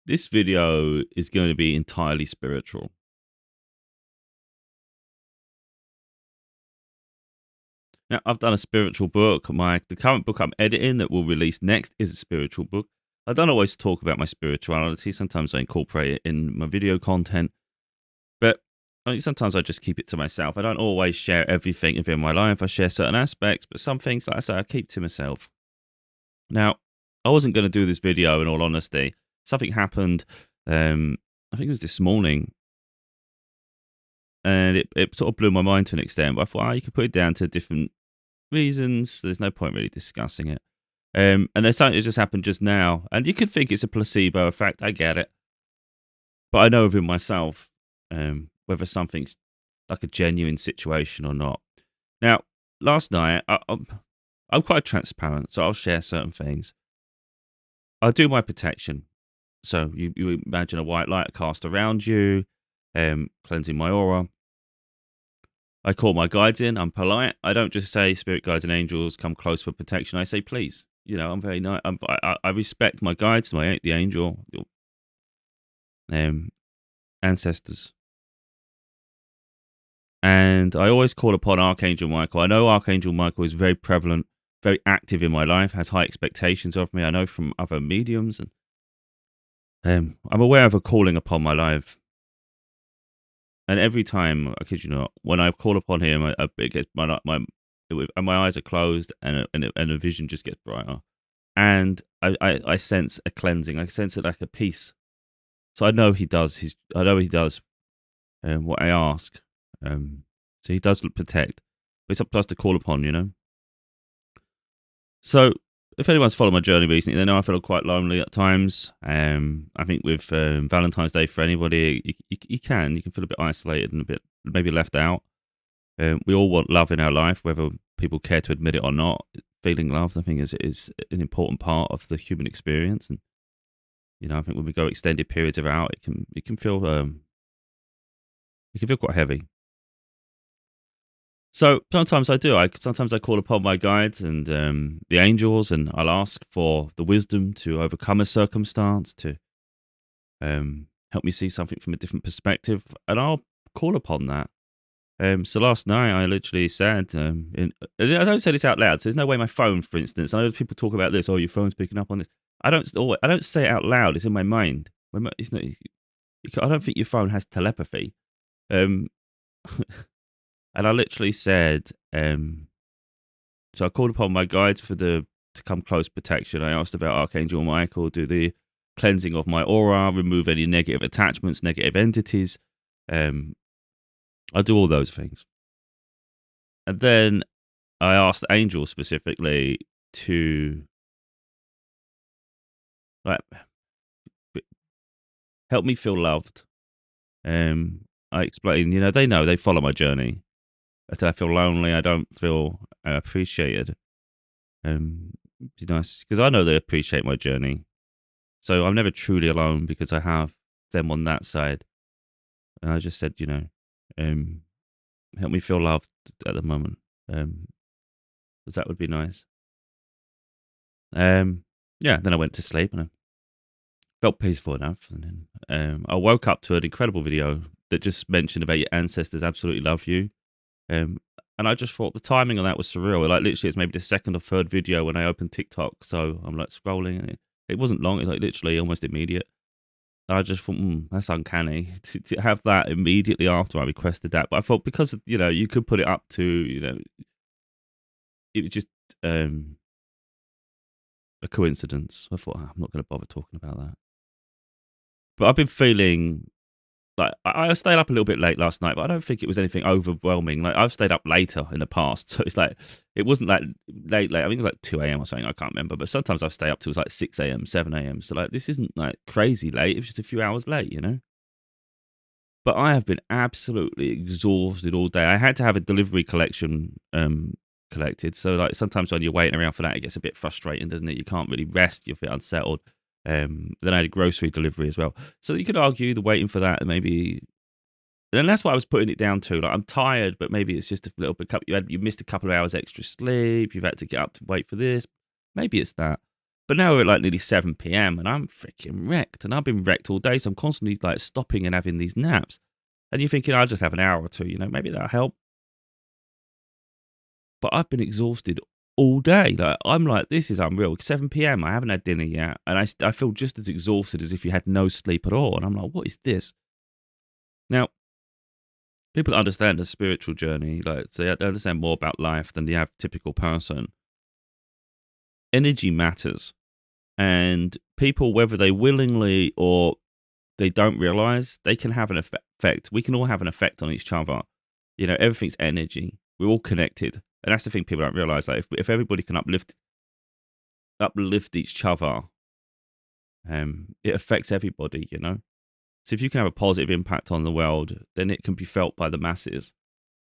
This video is going to be entirely spiritual. Now, I've done a spiritual book. The current book I'm editing that will release next is a spiritual book. I don't always talk about my spirituality. Sometimes I incorporate it in my video content, but sometimes I just keep it to myself. I don't always share everything within my life. I share certain aspects, but some things, like I say, I keep to myself. Now, I wasn't going to do this video, in all honesty. Something happened. I think it was this morning, and it sort of blew my mind to an extent. But I thought, you could put it down to different reasons. There's no point really discussing it. And there's something that just happened just now, and you could think it's a placebo effect. I get it, but I know within myself whether something's like a genuine situation or not. Now, last night, I'm quite transparent, so I'll share certain things. I do my protection. So you imagine a white light cast around you, cleansing my aura. I call my guides in. I'm polite. I don't just say spirit guides and angels come close for protection. I say please. I'm very nice. I respect my guides, the angel, um, ancestors, and I always call upon Archangel Michael. I know Archangel Michael is very prevalent, very active in my life, has high expectations of me. I know from other mediums, and I'm aware of a calling upon my life. And every time, I kid you not, when I call upon him, it gets my eyes are closed, and the vision just gets brighter. And I sense a cleansing. I sense it like a peace. So I know he does. I know he does what I ask. So he does protect, but it's up to us to call upon. So if anyone's followed my journey recently, they know I feel quite lonely at times. I think with Valentine's Day, for anybody, you can feel a bit isolated and a bit maybe left out. We all want love in our life, whether people care to admit it or not. Feeling loved, I think, is an important part of the human experience. And I think when we go extended periods without, it can feel quite heavy. So sometimes I do. Sometimes I call upon my guides and the angels, and I'll ask for the wisdom to overcome a circumstance, to help me see something from a different perspective, and I'll call upon that. So last night I literally said, and I don't say this out loud. So there's no way my phone, for instance. I know people talk about this. Oh, your phone's picking up on this. I don't say it out loud. It's in my mind. It's not. I don't think your phone has telepathy. Um, and I literally said, so I called upon my guides to come close protection. I asked about Archangel Michael, do the cleansing of my aura, remove any negative attachments, negative entities. I'll do all those things. And then I asked Angel specifically to like help me feel loved. I explained, they follow my journey. I feel lonely. I don't feel appreciated. Be nice because I know they appreciate my journey. So I'm never truly alone because I have them on that side. And I just said, help me feel loved at the moment. Because that would be nice. Yeah, then I went to sleep and I felt peaceful enough. And then I woke up to an incredible video that just mentioned about your ancestors absolutely love you. And I just thought the timing on that was surreal. Like literally, it's maybe the second or third video when I opened TikTok. So I'm like scrolling, and it wasn't long. It was like literally almost immediate. And I just thought, that's uncanny to have that immediately after I requested that. But I thought because you could put it up to it was just a coincidence. I thought I'm not going to bother talking about that. But I've been feeling like I stayed up a little bit late last night, but I don't think it was anything overwhelming. Like I've stayed up later in the past, so it's like it wasn't like late. I think it was like 2 a.m. or something. I can't remember. But sometimes I've stayed up till like 6 a.m., 7 a.m. So like this isn't like crazy late. It was just a few hours late, But I have been absolutely exhausted all day. I had to have a delivery collection collected. So like sometimes when you're waiting around for that, it gets a bit frustrating, doesn't it? You can't really rest. You're a bit unsettled. Then I had a grocery delivery as well. So you could argue the waiting for that maybe, and that's what I was putting it down to. Like I'm tired, but maybe it's just a little bit. You missed a couple of hours extra sleep. You've had to get up to wait for this. Maybe it's that. But now we're at like nearly 7 p.m. and I'm freaking wrecked. And I've been wrecked all day. So I'm constantly like stopping and having these naps. And you're thinking, I'll just have an hour or two, maybe that'll help. But I've been exhausted all day. Like I'm like, this is unreal. 7 p.m. I haven't had dinner yet. And I feel just as exhausted as if you had no sleep at all. And I'm like, what is this? Now, people that understand the spiritual journey, like they understand more about life than the typical person. Energy matters. And people, whether they willingly or they don't realize, they can have an effect. We can all have an effect on each other. Everything's energy. We're all connected. And that's the thing people don't realize. Like if everybody can uplift each other, it affects everybody. So if you can have a positive impact on the world, then it can be felt by the masses.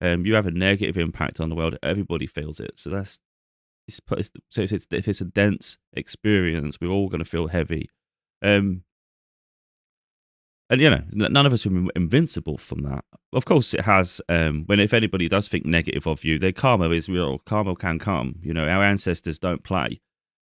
You have a negative impact on the world, everybody feels it. So if it's a dense experience, we're all going to feel heavy. And none of us are invincible from that. Of course, it has. If anybody does think negative of you, their karma is real. Karma can come. Our ancestors don't play.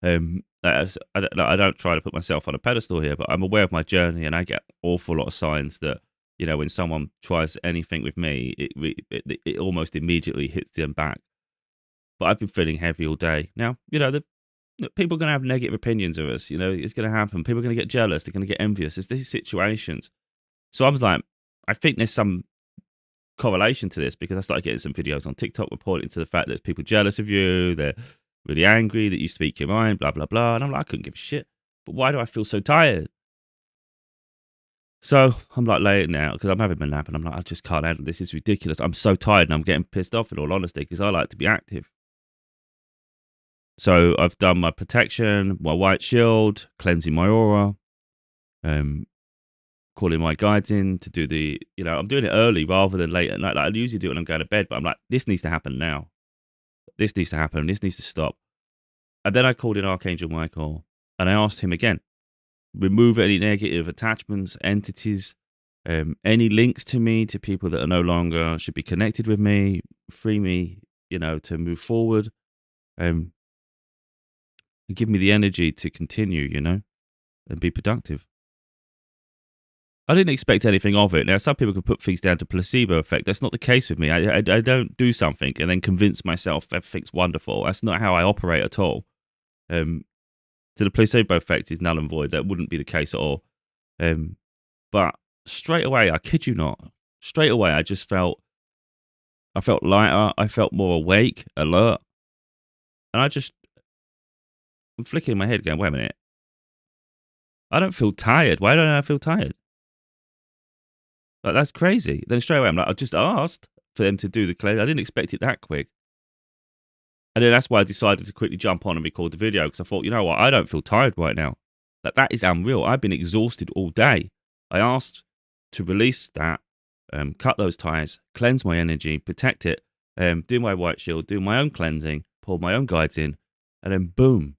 I don't try to put myself on a pedestal here, but I'm aware of my journey, and I get an awful lot of signs that when someone tries anything with me, it almost immediately hits them back. But I've been feeling heavy all day. Now, people are going to have negative opinions of us. It's going to happen. People are going to get jealous. They're going to get envious. There's these situations. So I was like, I think there's some correlation to this because I started getting some videos on TikTok reporting to the fact that there's people jealous of you. They're really angry that you speak your mind, blah, blah, blah. And I'm like, I couldn't give a shit. But why do I feel so tired? So I'm like laying out because I'm having my nap and I'm like, I just can't handle this. It's ridiculous. I'm so tired and I'm getting pissed off in all honesty because I like to be active. So I've done my protection, my white shield, cleansing my aura, calling my guides in to do I'm doing it early rather than late at night. Like I usually do it when I'm going to bed, but I'm like, this needs to happen now. This needs to happen. This needs to stop. And then I called in Archangel Michael and I asked him again, remove any negative attachments, entities, any links to me, to people that are no longer should be connected with me, free me, to move forward. And give me the energy to continue, and be productive. I didn't expect anything of it. Now, some people can put things down to placebo effect. That's not the case with me. I don't do something and then convince myself everything's wonderful. That's not how I operate at all. So the placebo effect is null and void. That wouldn't be the case at all. But straight away, I kid you not, straight away, I felt lighter. I felt more awake, alert. And I'm flicking my head going, wait a minute. I don't feel tired. Why don't I feel tired? Like, that's crazy. Then straight away, I'm like, I just asked for them to do the cleanse. I didn't expect it that quick. And then that's why I decided to quickly jump on and record the video because I thought, you know what? I don't feel tired right now. Like, that is unreal. I've been exhausted all day. I asked to release that, cut those ties, cleanse my energy, protect it, do my white shield, do my own cleansing, pull my own guides in, and then boom.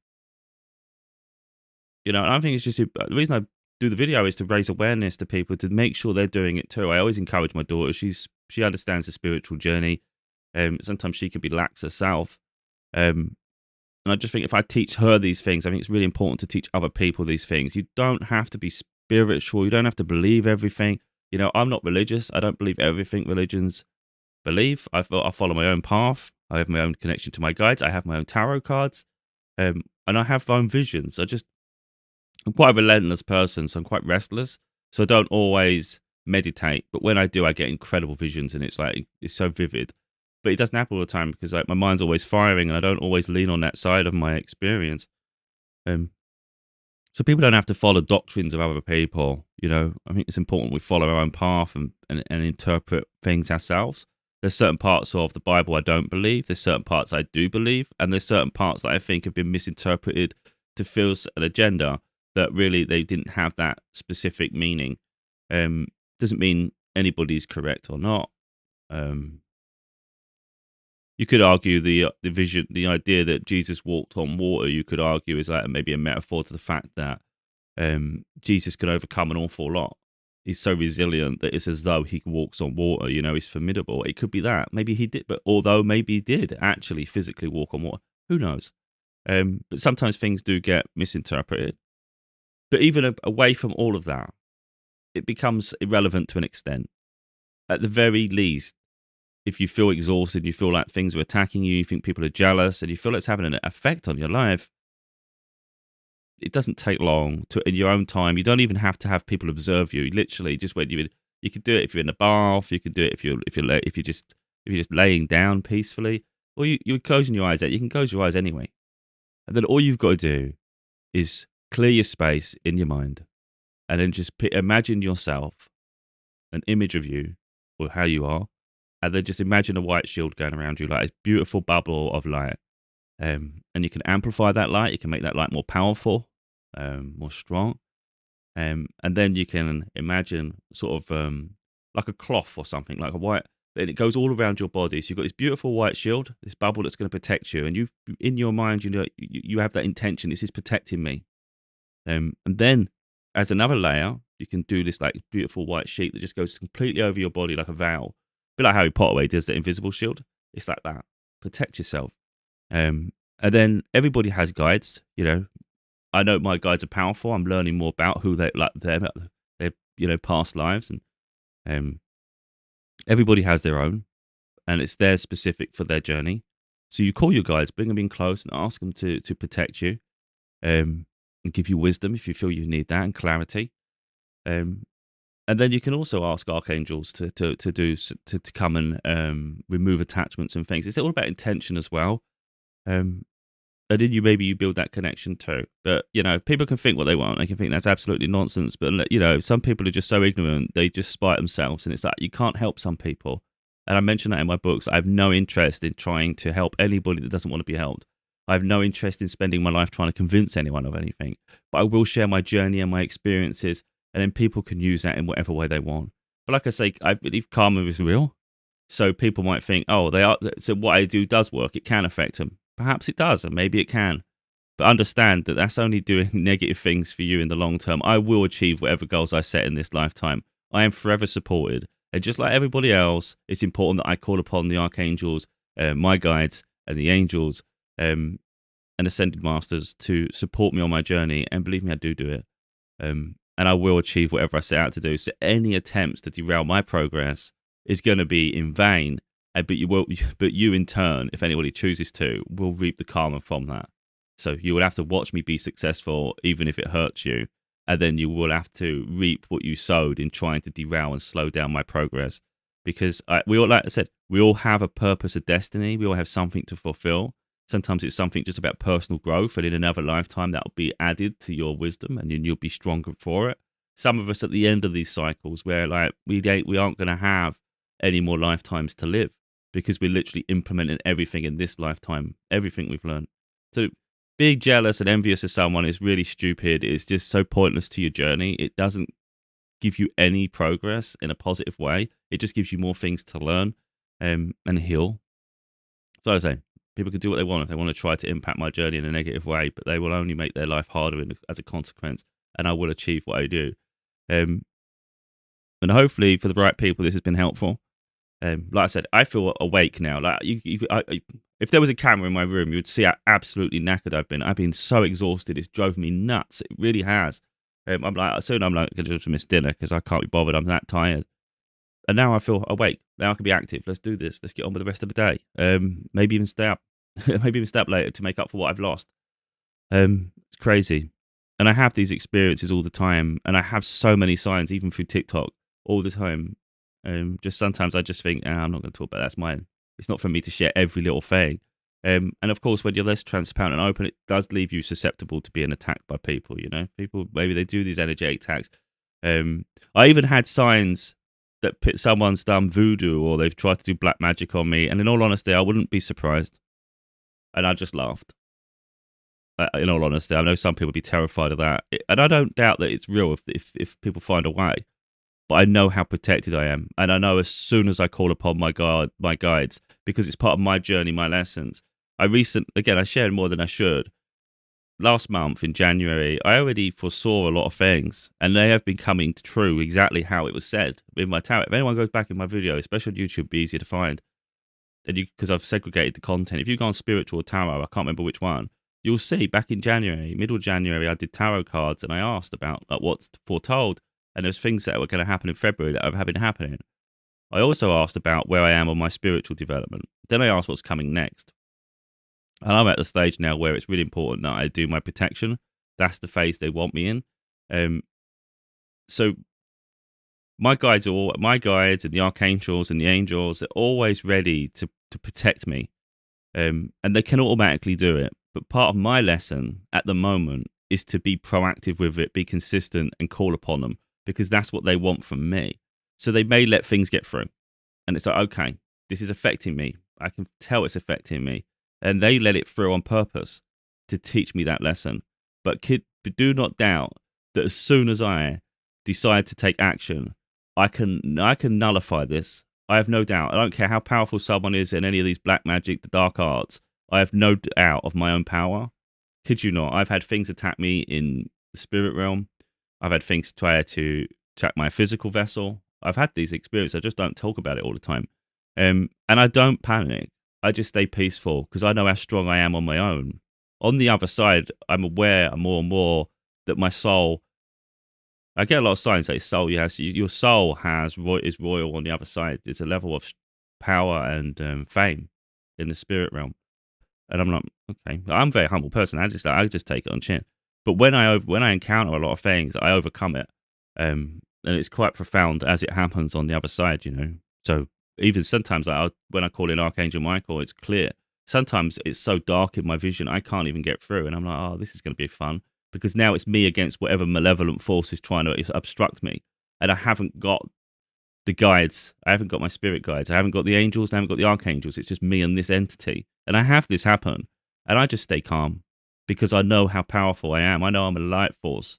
And I think it's just the reason I do the video is to raise awareness to people to make sure they're doing it too. I always encourage my daughter. She understands the spiritual journey. Sometimes she can be lax herself. And I just think if I teach her these things, I think it's really important to teach other people these things. You don't have to be spiritual. You don't have to believe everything. I'm not religious. I don't believe everything religions believe. I follow my own path. I have my own connection to my guides. I have my own tarot cards. And I have my own visions. I'm quite a relentless person, so I'm quite restless. So I don't always meditate. But when I do, I get incredible visions and it's so vivid. But it doesn't happen all the time because my mind's always firing and I don't always lean on that side of my experience. So people don't have to follow doctrines of other people. I think it's important we follow our own path and interpret things ourselves. There's certain parts of the Bible I don't believe. There's certain parts I do believe. And there's certain parts that I think have been misinterpreted to fill an agenda that really they didn't have that specific meaning. Doesn't mean anybody's correct or not. You could argue the vision, the idea that Jesus walked on water, you could argue is like maybe a metaphor to the fact that Jesus could overcome an awful lot. He's so resilient that it's as though he walks on water, he's formidable. It could be that. Maybe he did, but maybe he did actually physically walk on water. Who knows? But sometimes things do get misinterpreted. But even away from all of that, it becomes irrelevant to an extent. At the very least, if you feel exhausted, you feel like things are attacking you, you think people are jealous, and you feel it's having an effect on your life, it doesn't take long to, in your own time. You don't even have to have people observe you. Literally, just when you can do it if you're in the bath. You can do it if you're just laying down peacefully, or you're closing your eyes. You can close your eyes anyway, and then all you've got to do is clear your space in your mind, and then just imagine yourself, an image of you, or how you are, and then just imagine a white shield going around you, like this beautiful bubble of light. And you can amplify that light. You can make that light more powerful, more strong. And then you can imagine sort of like a cloth or something, like a white, and it goes all around your body. So you've got this beautiful white shield, this bubble that's going to protect you. And you, in your mind, you have that intention. This is protecting me. And then, as another layer, you can do this like beautiful white sheet that just goes completely over your body like a veil. A bit like Harry Potter, where he does the invisible shield. It's like that. Protect yourself. And then everybody has guides. I know my guides are powerful. I'm learning more about who they like their past lives, and everybody has their own, and it's their specific for their journey. So you call your guides, bring them in close, and ask them to protect you, and give you wisdom if you feel you need that, and clarity. Um, and then you can also ask archangels to come and remove attachments and things. It's all about intention as well. Um, and then maybe you build that connection too. But people can think what they want. They can think that's absolutely nonsense. But some people are just so ignorant, they just spite themselves, and it's like you can't help some people. And I mentioned that in my books. I have no interest in trying to help anybody that doesn't want to be helped. I have no interest in spending my life trying to convince anyone of anything. But I will share my journey and my experiences, and then people can use that in whatever way they want. But like I say, I believe karma is real. So people might think, oh, they are. So what I do does work. It can affect them. Perhaps it does, and maybe it can. But understand that that's only doing negative things for you in the long term. I will achieve whatever goals I set in this lifetime. I am forever supported. And just like everybody else, it's important that I call upon the archangels, my guides, and the angels, and ascended masters to support me on my journey. And believe me, I do it. And I will achieve whatever I set out to do. So any attempts to derail my progress is going to be in vain. But you in turn, if anybody chooses to, will reap the karma from that. So you will have to watch me be successful, even if it hurts you, and then you will have to reap what you sowed in trying to derail and slow down my progress. Because we all, like I said, we all have a purpose, a destiny. We all have something to fulfill. Sometimes it's something just about personal growth, and in another lifetime that will be added to your wisdom, and then you'll be stronger for it. Some of us at the end of these cycles, where like we aren't going to have any more lifetimes to live, because we're literally implementing everything in this lifetime, everything we've learned. So being jealous and envious of someone is really stupid. It's just so pointless to your journey. It doesn't give you any progress in a positive way. It just gives you more things to learn and heal. So I say, people can do what they want if they want to try to impact my journey in a negative way, but they will only make their life harder as a consequence, and I will achieve what I do. And hopefully for the right people, this has been helpful. Like I said, I feel awake now. Like if there was a camera in my room, you would see how absolutely knackered I've been. I've been so exhausted; it's drove me nuts. It really has. I'm like, soon I'm like going to miss dinner because I can't be bothered. I'm that tired. And now I feel awake. Now I can be active. Let's do this. Let's get on with the rest of the day. Maybe even stay up. Maybe even stay up later to make up for what I've lost. It's crazy. And I have these experiences all the time, and I have so many signs, even through TikTok, all the time. Just sometimes I just think, I'm not going to talk about that. That's mine. It's not for me to share every little thing. And of course, when you're less transparent and open, it does leave you susceptible to being attacked by people. People, maybe they do these energetic attacks. I even had signs that someone's done voodoo or they've tried to do black magic on me. And in all honesty, I wouldn't be surprised. And I just laughed. In all honesty, I know some people would be terrified of that. And I don't doubt that it's real if people find a way. But I know how protected I am. And I know as soon as I call upon my guides, because it's part of my journey, my lessons. I shared more than I should. Last month in January, I already foresaw a lot of things, and they have been coming true exactly how it was said in my tarot. If anyone goes back in my video, especially on YouTube, it'll be easier to find. And because I've segregated the content. If you go on spiritual or tarot, I can't remember which one, you'll see back in January, middle of January, I did tarot cards and I asked about like, what's foretold. And there's things that were going to happen in February that have been happening. I also asked about where I am on my spiritual development. Then I asked what's coming next. And I'm at the stage now where it's really important that I do my protection. That's the phase they want me in. Um, so my guides and the archangels and the angels are always ready to protect me. And they can automatically do it. But part of my lesson at the moment is to be proactive with it, be consistent and call upon them because that's what they want from me. So they may let things get through. And it's like, okay, this is affecting me. I can tell it's affecting me. And they let it through on purpose to teach me that lesson. But do not doubt that as soon as I decide to take action, I can nullify this. I have no doubt. I don't care how powerful someone is in any of these black magic, the dark arts. I have no doubt of my own power. Kid you not, I've had things attack me in the spirit realm. I've had things try to attack my physical vessel. I've had these experiences. I just don't talk about it all the time. And I don't panic. I just stay peaceful because I know how strong I am on my own. On the other side, I'm aware more and more that my soul. I get a lot of signs that your soul is royal on the other side. There's a level of power and fame in the spirit realm. And I'm like, okay, I'm a very humble person. I just take it on chin. But when I encounter a lot of things, I overcome it, and it's quite profound as it happens on the other side, you know. So even sometimes, when I call in Archangel Michael, it's clear. Sometimes it's so dark in my vision, I can't even get through, and I'm like, oh, this is going to be fun because now it's me against whatever malevolent force is trying to obstruct me, and I haven't got the guides. I haven't got my spirit guides. I haven't got the angels. I haven't got the archangels. It's just me and this entity. And I have this happen. And I just stay calm because I know how powerful I am. I know I'm a light force.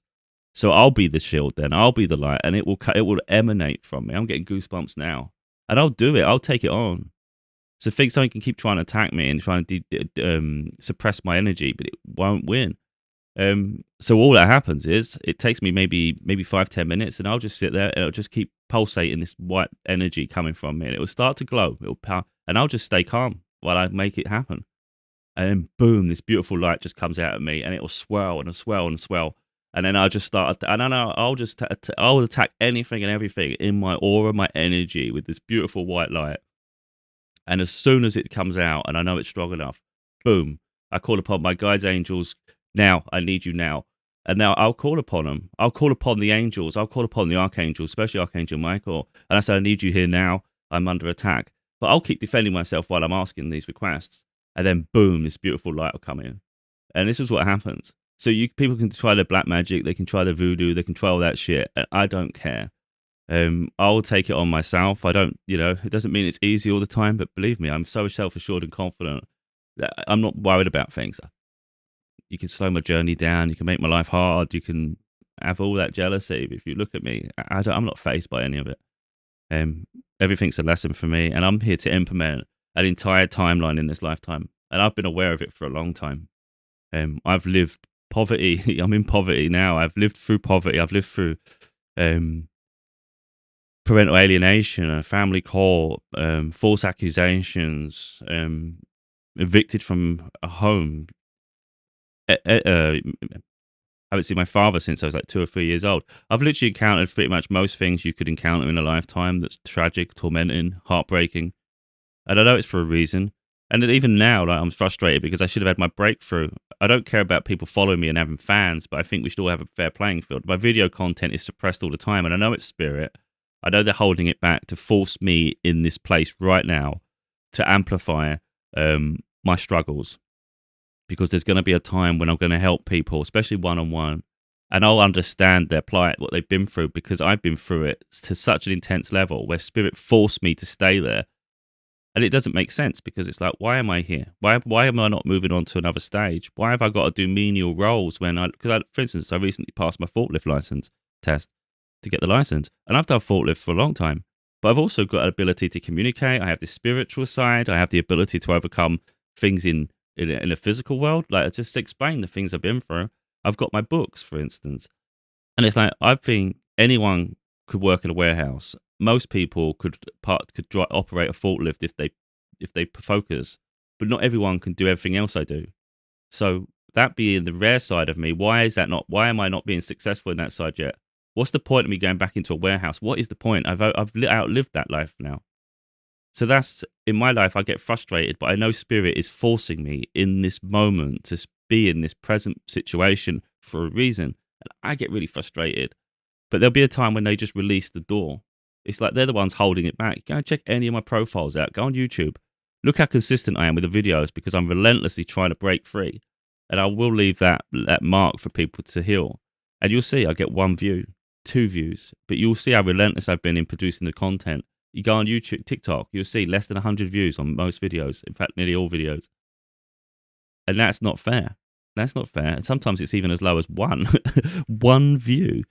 So I'll be the shield then. I'll be the light and it will emanate from me. I'm getting goosebumps now. And I'll do it. I'll take it on. So think something can keep trying to attack me and trying to suppress my energy, but it won't win. So all that happens is it takes me maybe 5-10 minutes, and I'll just sit there and it'll just keep pulsating this white energy coming from me, and it will start to glow. It'll power, and I'll just stay calm while I make it happen. And then boom, this beautiful light just comes out of me, and it will swirl and swirl and swirl. And then I'll just start, and then I'll attack anything and everything in my aura, my energy with this beautiful white light. And as soon as it comes out, and I know it's strong enough, boom, I call upon my guides, angels. Now, I need you now. And now I'll call upon them. I'll call upon the angels. I'll call upon the archangels, especially Archangel Michael. And I say, I need you here now. I'm under attack. But I'll keep defending myself while I'm asking these requests. And then, boom, this beautiful light will come in. And this is what happens. So people can try their black magic. They can try their voodoo. They can try all that shit. And I don't care. I'll take it on myself. I don't, it doesn't mean it's easy all the time. But believe me, I'm so self-assured and confident that I'm not worried about things. You can slow my journey down. You can make my life hard. You can have all that jealousy. But if you look at me, I'm not fazed by any of it. Everything's a lesson for me, and I'm here to implement an entire timeline in this lifetime. And I've been aware of it for a long time. I've lived poverty. I'm in poverty now. I've lived through poverty. I've lived through parental alienation, a family court, false accusations, evicted from a home. I haven't seen my father since I was like 2 or 3 years old. I've literally encountered pretty much most things you could encounter in a lifetime that's tragic, tormenting, heartbreaking. And I know it's for a reason. And then even now, like, I'm frustrated because I should have had my breakthrough. I don't care about people following me and having fans, but I think we should all have a fair playing field. My video content is suppressed all the time, and I know it's spirit. I know they're holding it back to force me in this place right now to amplify my struggles. Because there's going to be a time when I'm going to help people, especially one-on-one, and I'll understand their plight, what they've been through, because I've been through it to such an intense level where spirit forced me to stay there. And it doesn't make sense because it's like, why am I here? Why am I not moving on to another stage? Why have I got to do menial roles for instance, I recently passed my forklift license test to get the license, and I've done forklift for a long time, but I've also got an ability to communicate. I have the spiritual side. I have the ability to overcome things in a physical world, like I just explain the things I've been through. I've got my books, for instance, and it's like I think anyone could work in a warehouse. Most people could operate a forklift if they focus, but not everyone can do everything else I do. So that being the rare side of me, why is that not? Why am I not being successful in that side yet? What's the point of me going back into a warehouse? What is the point? I've outlived that life now. So that's in my life. I get frustrated, but I know spirit is forcing me in this moment to be in this present situation for a reason, and I get really frustrated. But there'll be a time when they just release the door. It's like they're the ones holding it back. Go and check any of my profiles out. Go on YouTube. Look how consistent I am with the videos because I'm relentlessly trying to break free. And I will leave that mark for people to heal. And you'll see I get 1 view, 2 views. But you'll see how relentless I've been in producing the content. You go on YouTube, TikTok, you'll see less than 100 views on most videos. In fact, nearly all videos. And that's not fair. That's not fair. And sometimes it's even as low as 1, 1 view.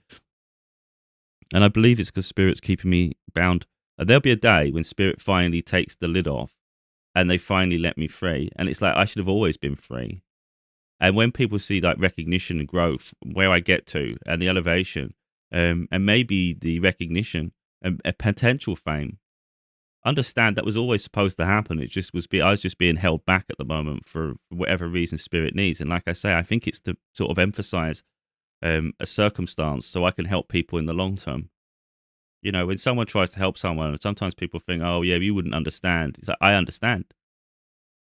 And I believe it's because Spirit's keeping me bound. And there'll be a day when Spirit finally takes the lid off and they finally let me free. And it's like, I should have always been free. And when people see like recognition and growth, where I get to and the elevation, and maybe the recognition and a potential fame, understand that was always supposed to happen. It just was, I was just being held back at the moment for whatever reason Spirit needs. And like I say, I think it's to sort of emphasize a circumstance so I can help people in the long term. You know, when someone tries to help someone, sometimes people think, oh, yeah, you wouldn't understand. It's like, I understand.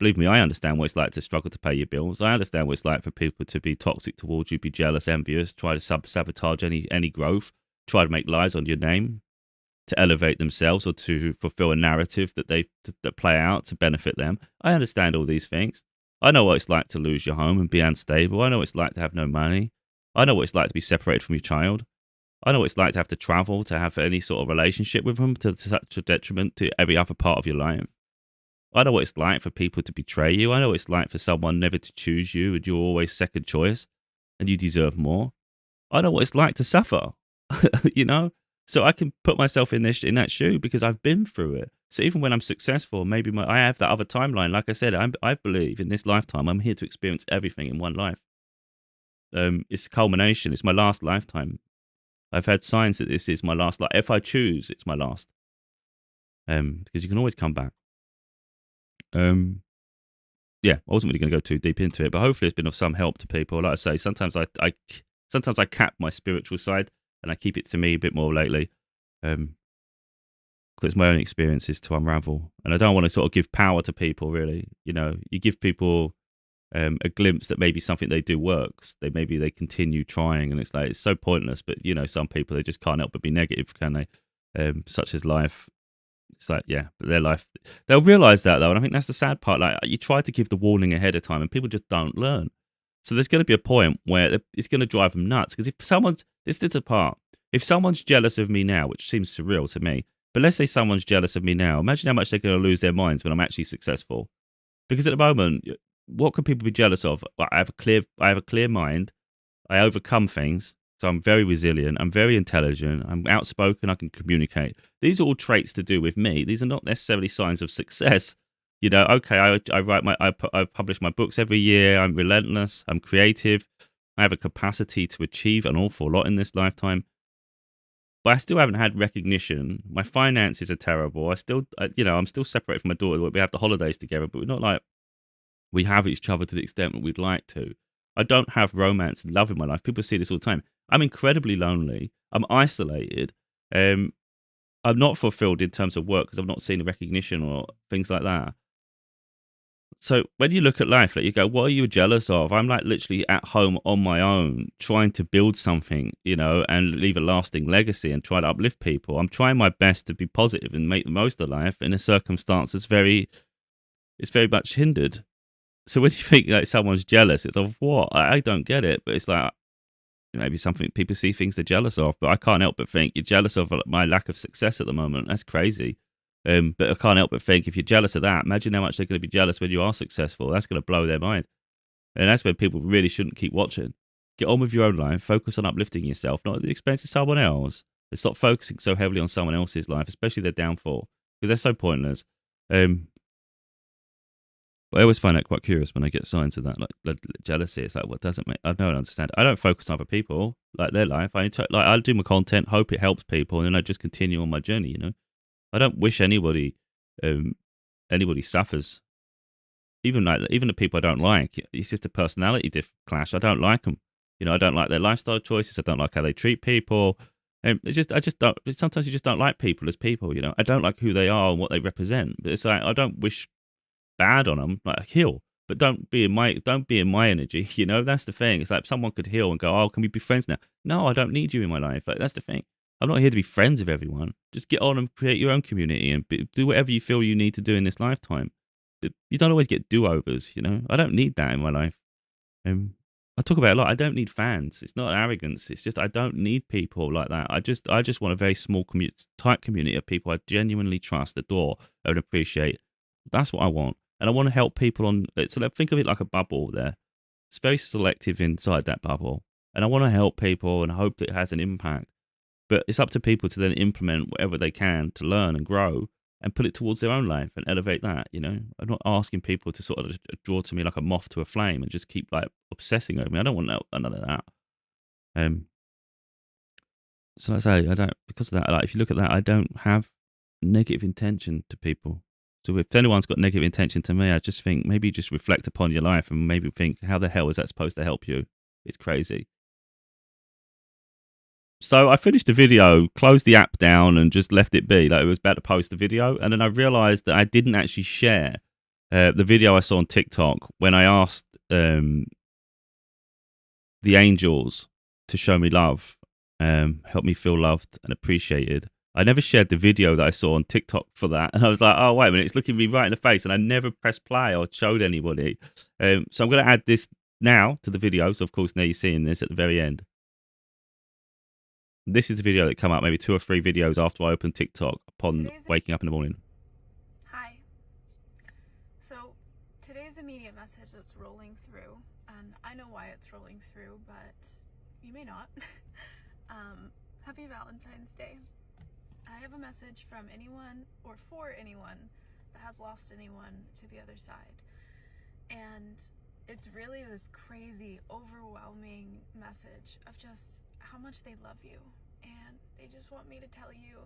Believe me, I understand what it's like to struggle to pay your bills. I understand what it's like for people to be toxic towards you, be jealous, envious, try to sabotage any growth, try to make lies on your name, to elevate themselves or to fulfill a narrative that play out to benefit them. I understand all these things. I know what it's like to lose your home and be unstable. I know what it's like to have no money. I know what it's like to be separated from your child. I know what it's like to have to travel, to have any sort of relationship with them to such a detriment to every other part of your life. I know what it's like for people to betray you. I know what it's like for someone never to choose you and you're always second choice and you deserve more. I know what it's like to suffer, you know? So I can put myself in that shoe because I've been through it. So even when I'm successful, maybe I have that other timeline. Like I said, I believe in this lifetime, I'm here to experience everything in one life. It's a culmination. It's my last lifetime. I've had signs that this is my last life. If I choose, it's my last. Because you can always come back. Yeah, I wasn't really going to go too deep into it, but hopefully it's been of some help to people. Like I say, sometimes I cap my spiritual side and I keep it to me a bit more lately. Because it's my own experiences to unravel. And I don't want to sort of give power to people, really. You know, you give people a glimpse that maybe something they do works. Maybe they continue trying, and it's like, it's so pointless. But, you know, some people, they just can't help but be negative, can they? Such as life. It's like, yeah, but their life, they'll realize that though. And I think that's the sad part. Like, you try to give the warning ahead of time and people just don't learn. So there's going to be a point where it's going to drive them nuts. Because if someone's, this is a part, if someone's jealous of me now, which seems surreal to me, but let's say someone's jealous of me now, imagine how much they're going to lose their minds when I'm actually successful. Because at the moment, what can people be jealous of? I have a clear mind. I overcome things. So I'm very resilient. I'm very intelligent. I'm outspoken. I can communicate. These are all traits to do with me. These are not necessarily signs of success. You know, okay, I publish my books every year. I'm relentless. I'm creative. I have a capacity to achieve an awful lot in this lifetime. But I still haven't had recognition. My finances are terrible. I'm still separated from my daughter. We have the holidays together, but we're not like we have each other to the extent that we'd like to. I don't have romance and love in my life. People see this all the time. I'm incredibly lonely. I'm isolated. I'm not fulfilled in terms of work because I've not seen the recognition or things like that. So when you look at life, like you go, what are you jealous of? I'm like literally at home on my own, trying to build something, you know, and leave a lasting legacy and try to uplift people. I'm trying my best to be positive and make the most of life in a circumstance that's it's very much hindered. So when you think like someone's jealous, it's of what? I don't get it, but it's like maybe something people see things they're jealous of, but I can't help but think you're jealous of my lack of success at the moment. That's crazy. But I can't help but think if you're jealous of that, imagine how much they're going to be jealous when you are successful. That's going to blow their mind. And that's where people really shouldn't keep watching. Get on with your own life. Focus on uplifting yourself, not at the expense of someone else. And stop focusing so heavily on someone else's life, especially their downfall, because they're so pointless. But I always find that quite curious when I get signs of that, like jealousy. It's like, what doesn't make? I don't understand. I don't focus on other people, like their life. I do my content, hope it helps people, and then I just continue on my journey. You know, I don't wish anybody suffers. even the people I don't like, it's just a personality clash. I don't like them. I don't like their lifestyle choices. I don't like how they treat people. I just don't. Sometimes you just don't like people as people. I don't like who they are and what they represent. But it's like I don't wish bad on them. Like heal, but don't be in my energy. That's the thing. It's like if someone could heal and go, oh, can we be friends now? No, I don't need you in my life. Like that's the thing. I'm not here to be friends with everyone. Just get on and create your own community and do whatever you feel you need to do in this lifetime. But you don't always get do-overs. I don't need that in my life. I talk about it a lot. I don't need fans. It's not arrogance. It's just I don't need people like that. I just want a very small tight community of people I genuinely trust, adore, and appreciate. That's what I want, and I want to help people on. So think of it like a bubble. There, it's very selective inside that bubble, and I want to help people and hope that it has an impact. But it's up to people to then implement whatever they can to learn and grow and put it towards their own life and elevate that. I'm not asking people to sort of draw to me like a moth to a flame and just keep like obsessing over me. I don't want none of that. Um, so like I say, I don't, because of that, like, if you look at that, I don't have negative intention to people. So if anyone's got negative intention to me, I just think maybe just reflect upon your life and maybe think, how the hell is that supposed to help you? It's crazy. So I finished the video, closed the app down, and just left it be. Like it was about to post the video, and then I realized that I didn't actually share the video I saw on TikTok when I asked the angels to show me love, help me feel loved and appreciated. I never shared the video that I saw on TikTok for that, and I was like, "Oh wait a minute, it's looking me right in the face," and I never pressed play or showed anybody. So I'm going to add this now to the video. So of course, now you're seeing this at the very end. This is a video that came out maybe 2 or 3 videos after I opened TikTok upon waking up in the morning. Hi. So today's immediate message that's rolling through, and I know why it's rolling through, but you may not. Happy Valentine's Day. I have a message from anyone or for anyone that has lost anyone to the other side. And it's really this crazy, overwhelming message of just how much they love you, and they just want me to tell you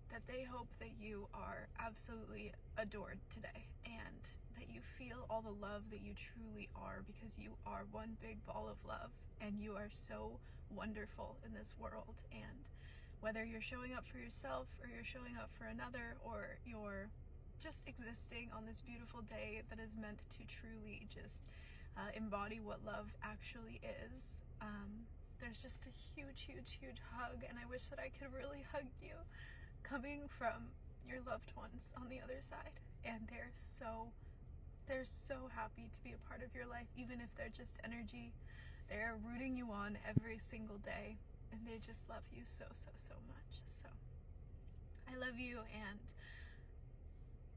that they hope that you are absolutely adored today, and that you feel all the love that you truly are, because you are one big ball of love, and you are so wonderful in this world. And whether you're showing up for yourself or you're showing up for another, or you're just existing on this beautiful day that is meant to truly just embody what love actually is, there's just a huge, huge, huge hug, and I wish that I could really hug you, coming from your loved ones on the other side. And they're so happy to be a part of your life, even if they're just energy. They're rooting you on every single day, and they just love you so, so, so much. So I love you, and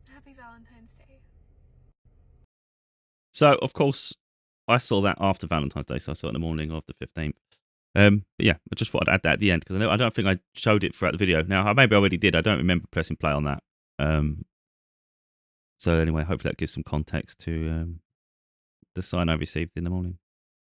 happy Valentine's Day. So of course, I saw that after Valentine's Day, so I saw it in the morning of the 15th. But yeah, I just thought I'd add that at the end because I don't think I showed it throughout the video. Now, maybe I already did. I don't remember pressing play on that. So anyway, hopefully that gives some context to the sign I received in the morning.